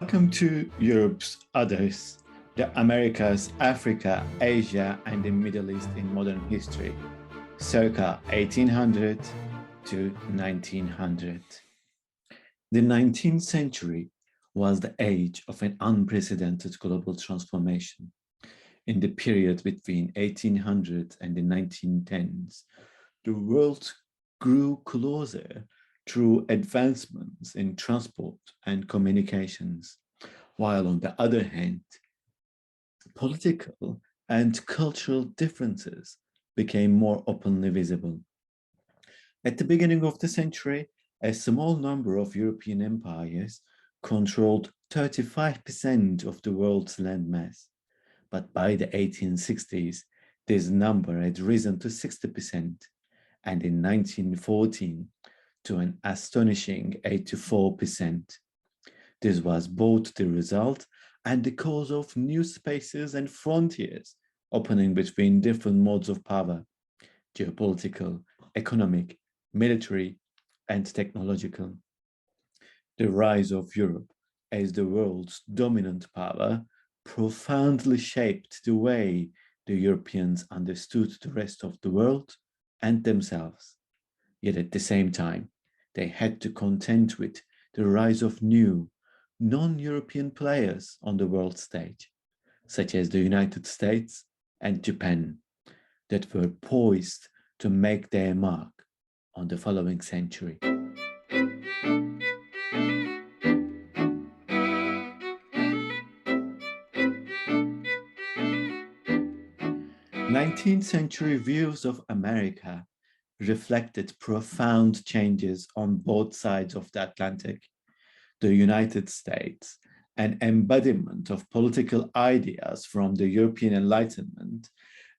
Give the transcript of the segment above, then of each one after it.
Welcome to Europe's Others, the Americas, Africa, Asia, and the Middle East in modern history, circa 1800 to 1900. The 19th century was the age of an unprecedented global transformation. In the period between 1800 and the 1910s, the world grew closer through advancements in transport and communications, while on the other hand, political and cultural differences became more openly visible. At the beginning of the century, a small number of European empires controlled 35% of the world's landmass, but by the 1860s, this number had risen to 60%, and in 1914, to an astonishing 84%. This was both the result and the cause of new spaces and frontiers opening between different modes of power: geopolitical, economic, military, and technological. The rise of Europe as the world's dominant power profoundly shaped the way the Europeans understood the rest of the world and themselves. Yet at the same time, they had to contend with the rise of new, non-European players on the world stage, such as the United States and Japan, that were poised to make their mark on the following century. 19th century views of America reflected profound changes on both sides of the Atlantic. The United States, an embodiment of political ideas from the European Enlightenment,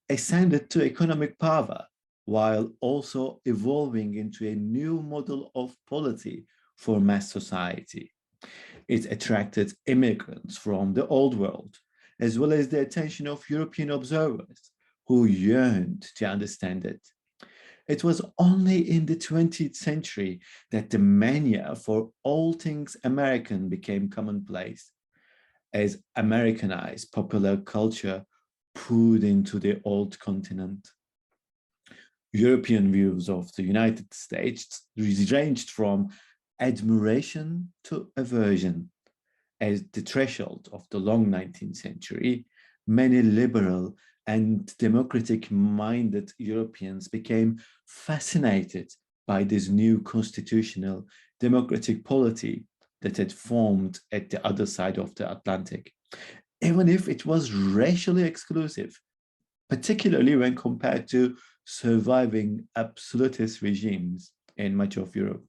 ascended to economic power while also evolving into a new model of polity for mass society. It attracted immigrants from the Old World, as well as the attention of European observers who yearned to understand it. It was only in the 20th century that the mania for all things American became commonplace, as Americanized popular culture poured into the old continent. European views of the United States ranged from admiration to aversion. As the threshold of the long 19th century, many liberal and democratic-minded Europeans became fascinated by this new constitutional democratic polity that had formed at the other side of the Atlantic, even if it was racially exclusive, particularly when compared to surviving absolutist regimes in much of Europe.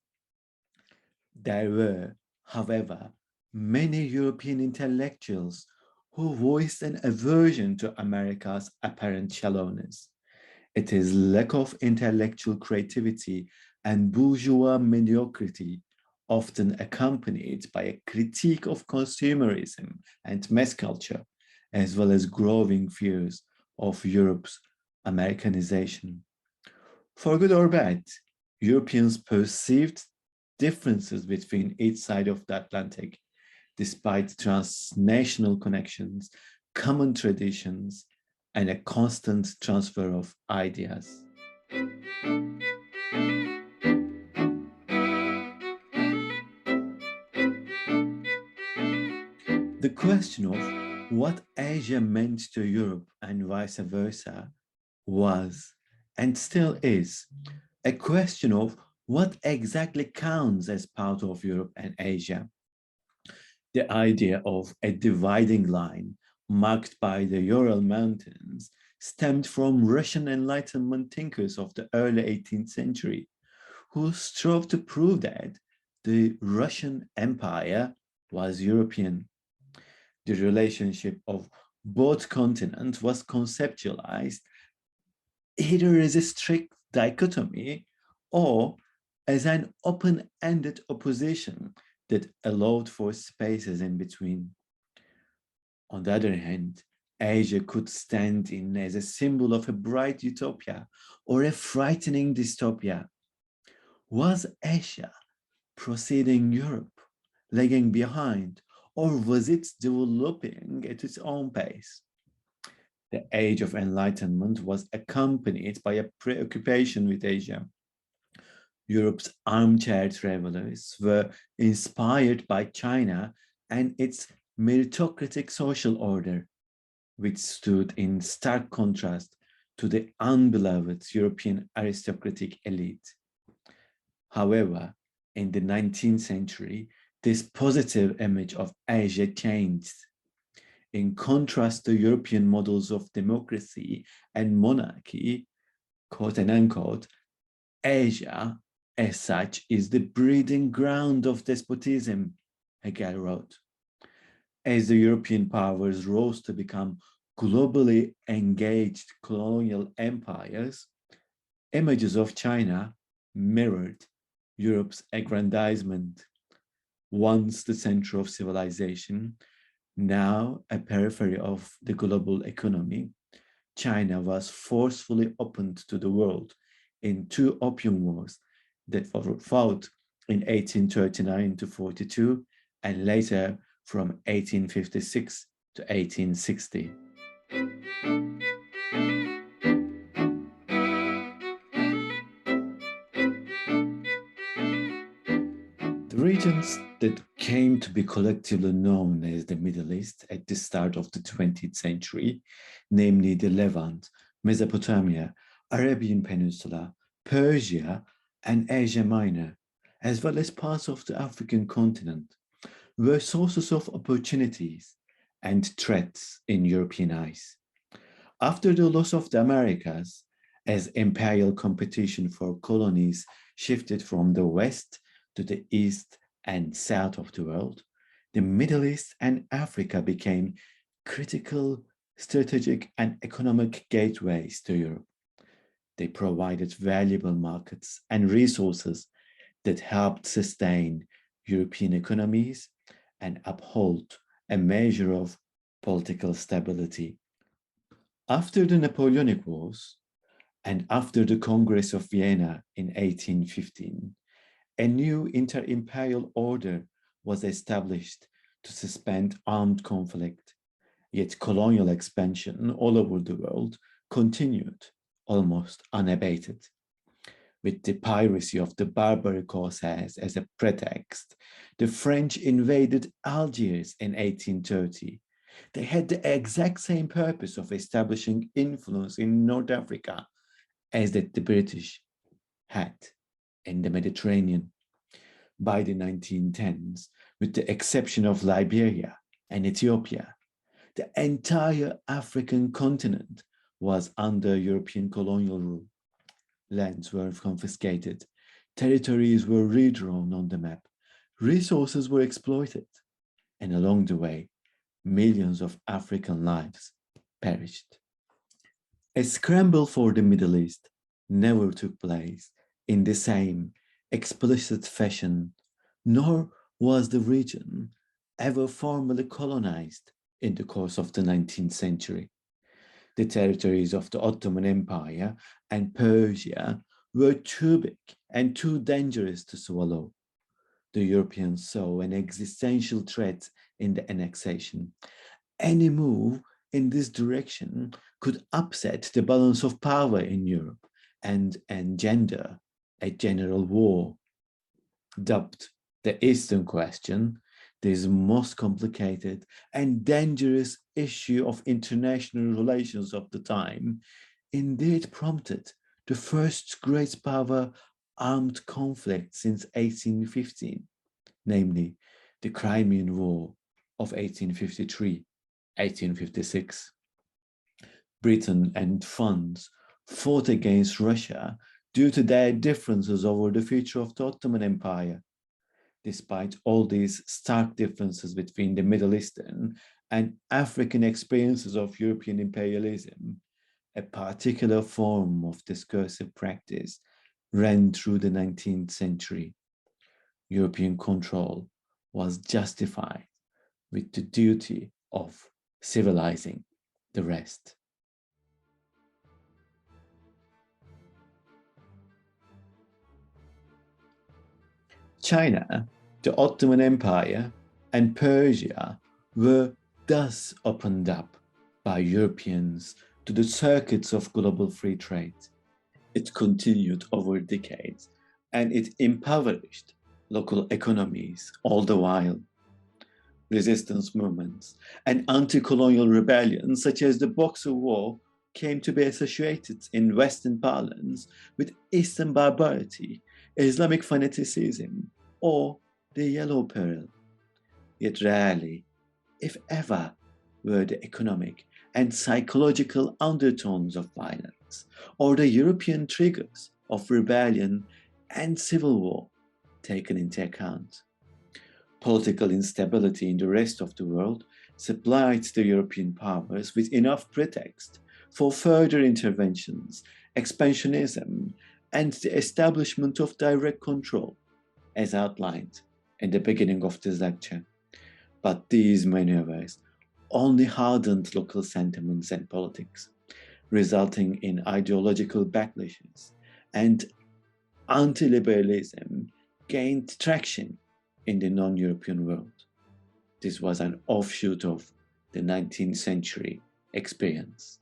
There were, however, many European intellectuals who voiced an aversion to America's apparent shallowness. It is lack of intellectual creativity and bourgeois mediocrity, often accompanied by a critique of consumerism and mass culture, as well as growing fears of Europe's Americanization. For good or bad, Europeans perceived differences between each side of the Atlantic, despite transnational connections, common traditions, and a constant transfer of ideas. The question of what Asia meant to Europe and vice versa was, and still is, a question of what exactly counts as part of Europe and Asia. The idea of a dividing line marked by the Ural Mountains stemmed from Russian Enlightenment thinkers of the early 18th century, who strove to prove that the Russian Empire was European. The relationship of both continents was conceptualized either as a strict dichotomy or as an open-ended opposition that allowed for spaces in between. On the other hand, Asia could stand in as a symbol of a bright utopia or a frightening dystopia. Was Asia preceding Europe, lagging behind, or was it developing at its own pace? The Age of Enlightenment was accompanied by a preoccupation with Asia. Europe's armchair travelers were inspired by China and its meritocratic social order, which stood in stark contrast to the unbeloved European aristocratic elite. However, in the 19th century, this positive image of Asia changed. In contrast to European models of democracy and monarchy, quote and unquote, Asia, as such, is the breeding ground of despotism, Hegel wrote. As the European powers rose to become globally engaged colonial empires, images of China mirrored Europe's aggrandizement. Once the center of civilization, now a periphery of the global economy, China was forcefully opened to the world in two opium wars that were fought in 1839 to 42 and later from 1856 to 1860. The regions that came to be collectively known as the Middle East at the start of the 20th century, namely the Levant, Mesopotamia, Arabian Peninsula, Persia, and Asia Minor, as well as parts of the African continent, were sources of opportunities and threats in European eyes. After the loss of the Americas, as imperial competition for colonies shifted from the West to the east and south of the world, the Middle East and Africa became critical strategic and economic gateways to Europe. They provided valuable markets and resources that helped sustain European economies and uphold a measure of political stability. After the Napoleonic Wars and after the Congress of Vienna in 1815, a new inter-imperial order was established to suspend armed conflict, yet colonial expansion all over the world continued almost unabated. With the piracy of the Barbary Corsairs as a pretext, the French invaded Algiers in 1830. They had the exact same purpose of establishing influence in North Africa as that the British had in the Mediterranean. By the 1910s, with the exception of Liberia and Ethiopia, the entire African continent was under European colonial rule. Lands were confiscated, territories were redrawn on the map, resources were exploited, and along the way, millions of African lives perished. A scramble for the Middle East never took place in the same explicit fashion, nor was the region ever formally colonized in the course of the 19th century. The territories of the Ottoman Empire and Persia were too big and too dangerous to swallow. The Europeans saw an existential threat in the annexation. Any move in this direction could upset the balance of power in Europe and engender a general war. Dubbed the Eastern Question, this most complicated and dangerous issue of international relations of the time indeed prompted the first great power armed conflict since 1815, namely the Crimean War of 1853-1856. Britain and France fought against Russia due to their differences over the future of the Ottoman Empire. Despite all these stark differences between the Middle Eastern and African experiences of European imperialism, a particular form of discursive practice ran through the 19th century. European control was justified with the duty of civilizing the rest. China, the Ottoman Empire, and Persia were thus opened up by Europeans to the circuits of global free trade. It continued over decades, and it impoverished local economies all the while. Resistance movements and anti-colonial rebellions such as the Boxer War came to be associated in Western parlance with Eastern barbarity, Islamic fanaticism, or the Yellow Peril. Yet rarely, if ever, were the economic and psychological undertones of violence or the European triggers of rebellion and civil war taken into account. Political instability in the rest of the world supplied the European powers with enough pretext for further interventions, expansionism, and the establishment of direct control, as outlined in the beginning of this lecture. But these maneuvers only hardened local sentiments and politics, resulting in ideological backlashes, and anti-liberalism gained traction in the non-European world. This was an offshoot of the 19th century experience.